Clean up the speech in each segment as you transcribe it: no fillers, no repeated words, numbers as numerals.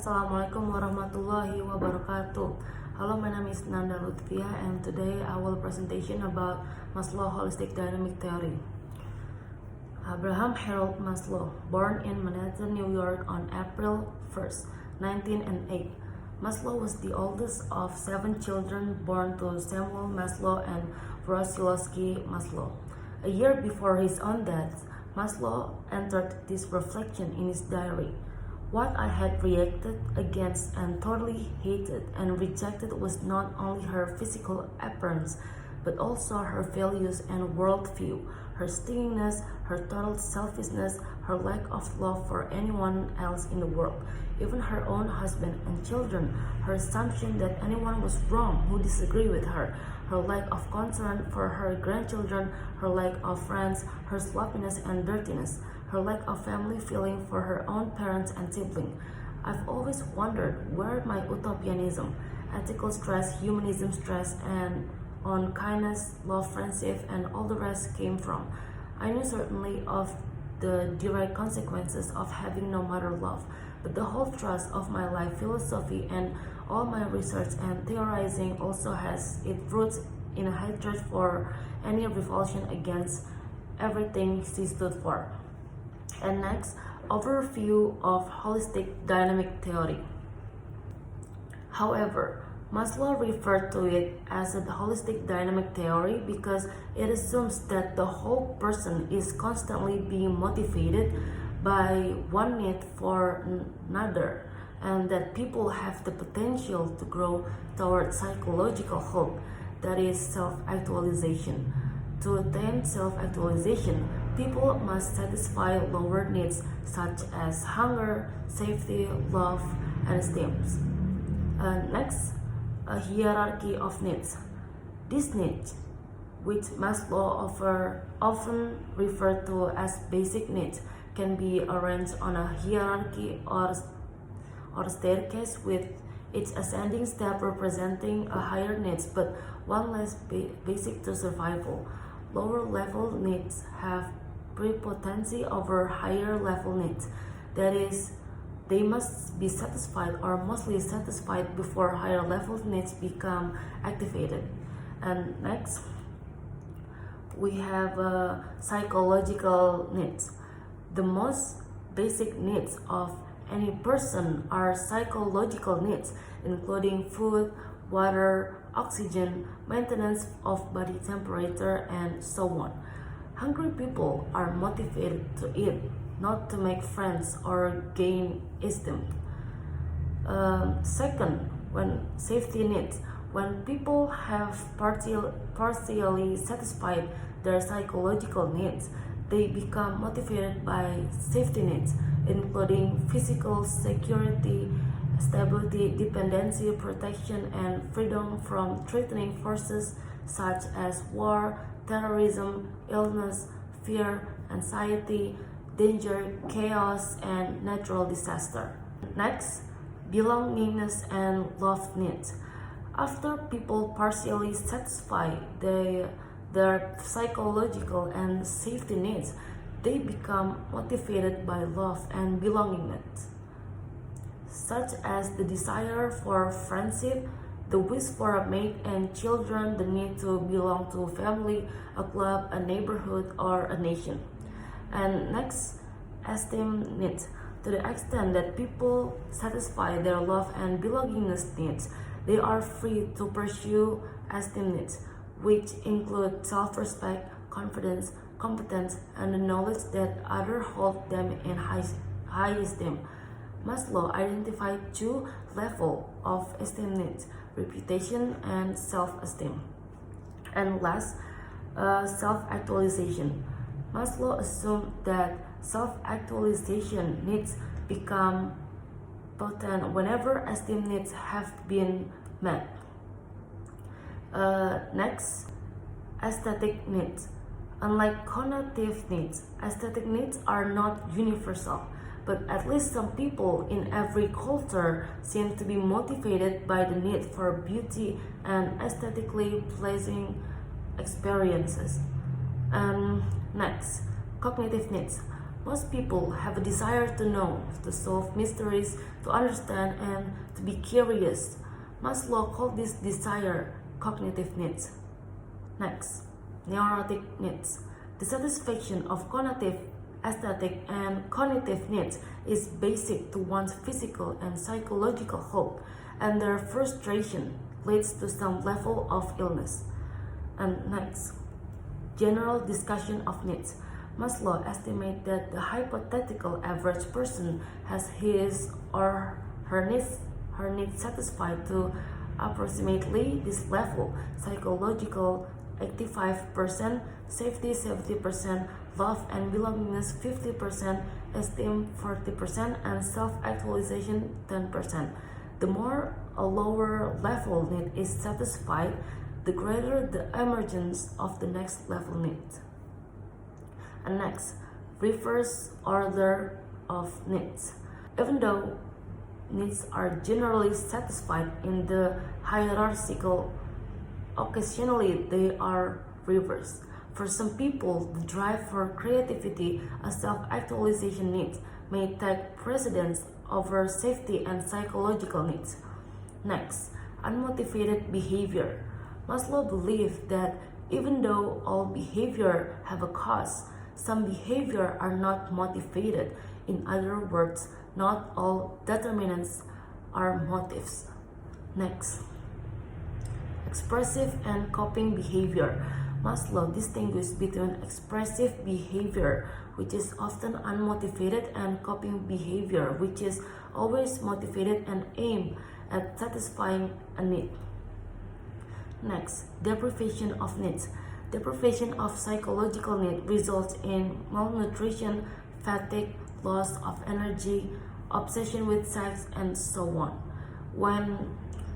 Assalamualaikum warahmatullahi wabarakatuh. Hello, my name is Nanda Lutfia, and today I will presentation about Maslow holistic dynamic theory. Abraham Harold Maslow, born in Manhattan, New York on April 1st, 1908. Maslow was the oldest of 7 children born to Samuel Maslow and Wroslowski Maslow. A year before his own death, Maslow entered this reflection in his diary. What I had reacted against and totally hated and rejected was not only her physical appearance, but also her values and worldview, her stinginess, her total selfishness, her lack of love for anyone else in the world, even her own husband and children, her assumption that anyone was wrong who disagreed with her lack of concern for her grandchildren, her lack of friends, her sloppiness and dirtiness, her lack of family feeling for her own parents and siblings. I've always wondered where my utopianism, ethical stress, humanism stress, and on kindness, love, friendship, and all the rest came from. I knew certainly of the direct consequences of having no mother love, but the whole thrust of my life philosophy and all my research and theorizing also has its roots in a hatred for any revulsion against everything she stood for. And next, overview of holistic dynamic theory. However, Maslow referred to it as a holistic dynamic theory because it assumes that the whole person is constantly being motivated by one need for another, and that people have the potential to grow toward psychological hope, that is self-actualization. To attain self-actualization, people must satisfy lower needs such as hunger, safety, love, and esteem. Next, a hierarchy of needs. These needs, which Maslow often referred to as basic needs, can be arranged on a hierarchy or staircase with each ascending step representing a higher needs but one less basic to survival. Lower level needs have prepotency over higher level needs. That is, they must be satisfied or mostly satisfied before higher level needs become activated. And next, we have psychological needs. The most basic needs of any person are psychological needs, including food, water, oxygen, maintenance of body temperature, and so on. Hungry people are motivated to eat, not to make friends or gain esteem. Second, when safety needs. When people have partially satisfied their psychological needs, they become motivated by safety needs, including physical security, stability, dependency, protection, and freedom from threatening forces such as war, terrorism, illness, fear, anxiety, danger, chaos, and natural disaster. Next, belongingness and love needs. After people partially satisfy their psychological and safety needs, they become motivated by love and belongingness, such as the desire for friendship, the wish for a mate and children, the need to belong to a family, a club, a neighborhood, or a nation. And next, esteem needs. To the extent that people satisfy their love and belongingness needs, they are free to pursue esteem needs, which include self-respect, confidence, competence, and the knowledge that others hold them in high esteem. Maslow identified 2 levels of esteem needs: reputation and self-esteem. And last, self-actualization. Maslow assumed that self-actualization needs become potent whenever esteem needs have been met. Next, aesthetic needs. Unlike cognitive needs, aesthetic needs are not universal, but at least some people in every culture seem to be motivated by the need for beauty and aesthetically pleasing experiences. Next, cognitive needs. Most people have a desire to know, to solve mysteries, to understand, and to be curious. Maslow called this desire cognitive needs. Next, neurotic needs. The satisfaction of cognitive, aesthetic, and cognitive needs is basic to one's physical and psychological health, and their frustration leads to some level of illness. And next, general discussion of needs. Maslow estimates that the hypothetical average person has his or her needs satisfied to approximately this level: psychological 85%, safety 70%, love and belongingness 50%, esteem 40%, and self-actualization 10%. The more a lower level need is satisfied, the greater the emergence of the next level need. And next, reverse order of needs. Even though needs are generally satisfied in the hierarchical, occasionally they are reversed. For some people, the drive for creativity and self-actualization needs may take precedence over safety and psychological needs. Next, unmotivated behavior. Maslow believed that even though all behavior have a cause, some behavior are not motivated. In other words, not all determinants are motives. Next, expressive and coping behavior. Maslow distinguished between expressive behavior, which is often unmotivated, and coping behavior, which is always motivated and aimed at satisfying a need. Next, deprivation of needs. Deprivation of psychological need results in malnutrition, fatigue, loss of energy, obsession with sex, and so on. When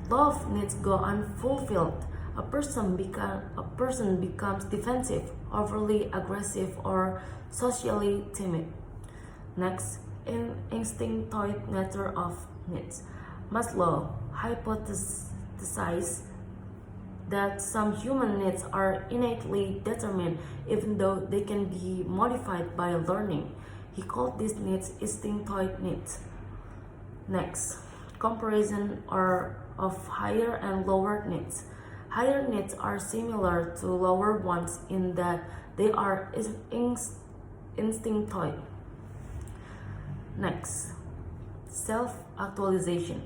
love needs go unfulfilled, a person becomes defensive, overly aggressive, or socially timid. Next, instinctoid nature of needs. Maslow hypothesized that some human needs are innately determined, even though they can be modified by learning. He called these needs instinctoid needs. Next, comparison of higher and lower needs. Higher needs are similar to lower ones in that they are instinctoid. Next, self-actualization.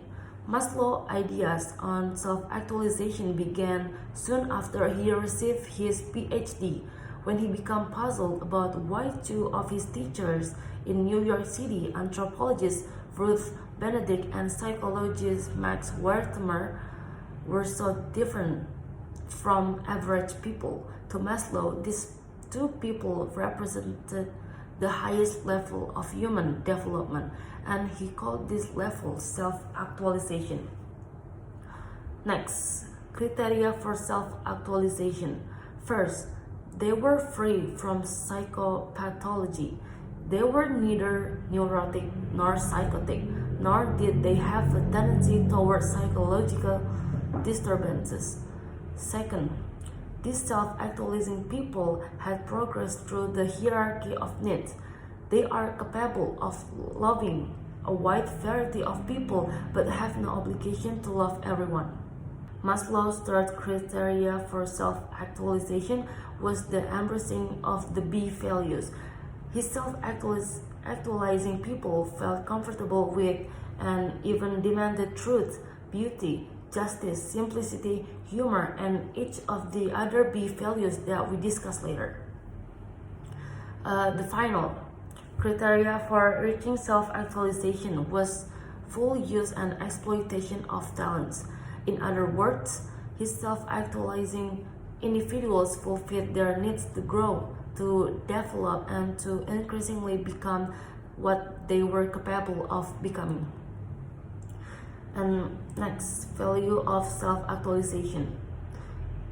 Maslow's ideas on self-actualization began soon after he received his PhD, when he became puzzled about why two of his teachers in New York City, anthropologist Ruth Benedict and psychologist Max Wertheimer, were so different from average people. To Maslow, these two people represented the highest level of human development, and he called this level self-actualization. Next, criteria for self-actualization. First, they were free from psychopathology. They were neither neurotic nor psychotic, nor did they have a tendency towards psychological disturbances. Second, these self-actualizing people had progressed through the hierarchy of needs. They are capable of loving a wide variety of people, but have no obligation to love everyone. Maslow's third criteria for self-actualization was the embracing of the B values. His self-actualizing people felt comfortable with and even demanded truth, beauty, justice, simplicity, humor, and each of the other B values that we discuss later. The final criteria for reaching self-actualization was full use and exploitation of talents. In other words, his self-actualizing individuals fulfilled their needs to grow, to develop, and to increasingly become what they were capable of becoming. And next, value of self-actualization.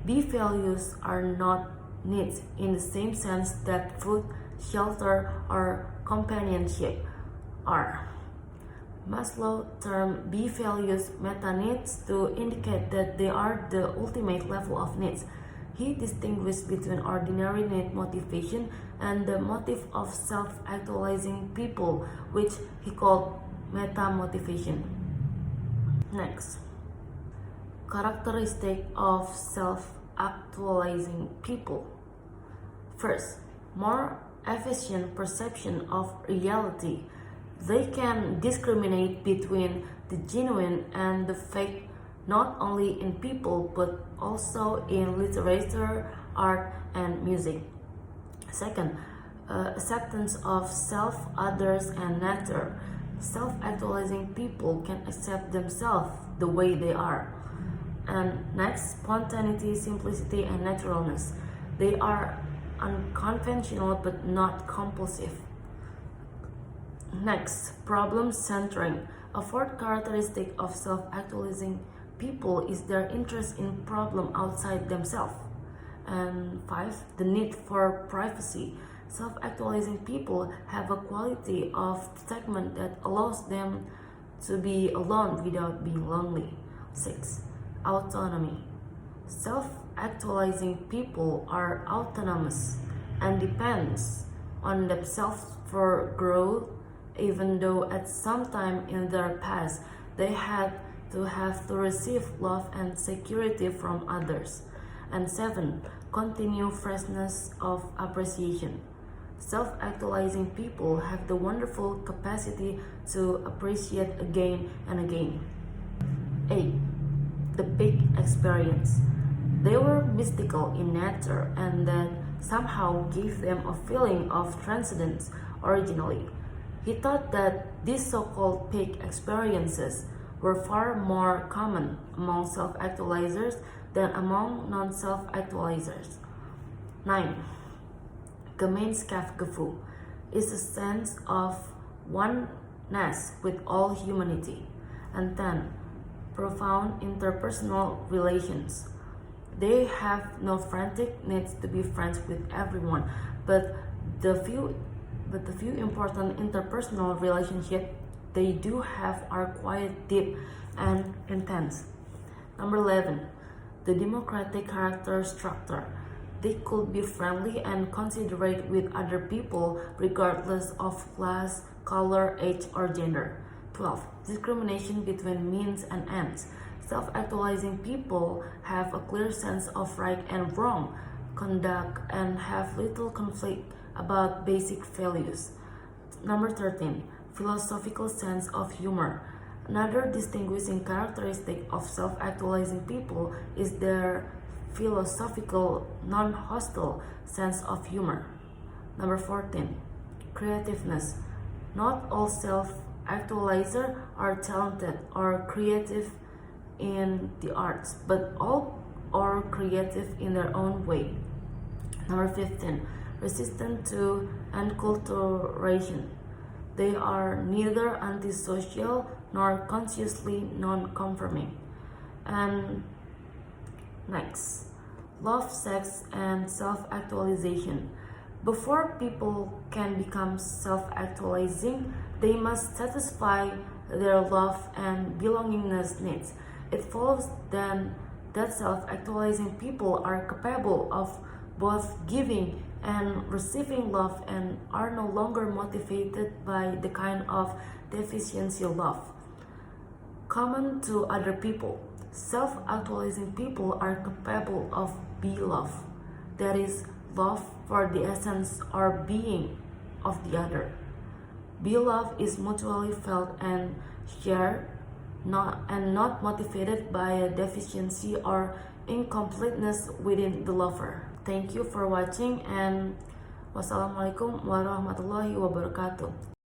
B values are not needs in the same sense that food, shelter, or companionship are. Maslow termed B values meta needs to indicate that they are the ultimate level of needs. He distinguished between ordinary need motivation and the motive of self-actualizing people, which he called meta-motivation. Next, characteristic of self-actualizing people. First, more efficient perception of reality. They can discriminate between the genuine and the fake not only in people but also in literature, art, and music. Second, acceptance of self, others, and nature. Self-actualizing people can accept themselves the way they are. And next, spontaneity, simplicity, and naturalness. They are unconventional but not compulsive. Next, problem centering. A fourth characteristic of self-actualizing people is their interest in problem outside themselves. And 5, the need for privacy. Self-actualizing people have a quality of detachment that allows them to be alone without being lonely. 6, autonomy. Self-actualizing people are autonomous and depends on themselves for growth, even though at some time in their past they had to receive love and security from others. And 7, continue freshness of appreciation. Self-actualizing people have the wonderful capacity to appreciate again and again. 8, the big experience. They were mystical in nature and that somehow gave them a feeling of transcendence originally. He thought that these so-called peak experiences were far more common among self-actualizers than among non-self-actualizers. 9. Gemeinschaftsgefühl is a sense of oneness with all humanity. And 10. Profound interpersonal relations. They have no frantic needs to be friends with everyone, but the few important interpersonal relationships they do have are quite deep and intense. Number 11, the democratic character structure. They could be friendly and considerate with other people regardless of class, color, age, or gender. 12, discrimination between means and ends. Self-actualizing people have a clear sense of right and wrong conduct and have little conflict about basic values. Number 13, philosophical sense of humor. Another distinguishing characteristic of self-actualizing people is their philosophical, non-hostile sense of humor. Number 14, creativeness. Not all self-actualizers are talented or creative in the arts, but all are creative in their own way. Number 15, resistant to enculturation. They are neither antisocial nor consciously non-conforming. And next, love, sex, and self-actualization. Before people can become self-actualizing, they must satisfy their love and belongingness needs. It follows then that self-actualizing people are capable of both giving and receiving love and are no longer motivated by the kind of deficiency love common to other people. Self-actualizing people are capable of be-love, that is, love for the essence or being of the other. Be-love is mutually felt and shared, not motivated by a deficiency or incompleteness within the lover. Thank you for watching and wassalamualaikum warahmatullahi wabarakatuh.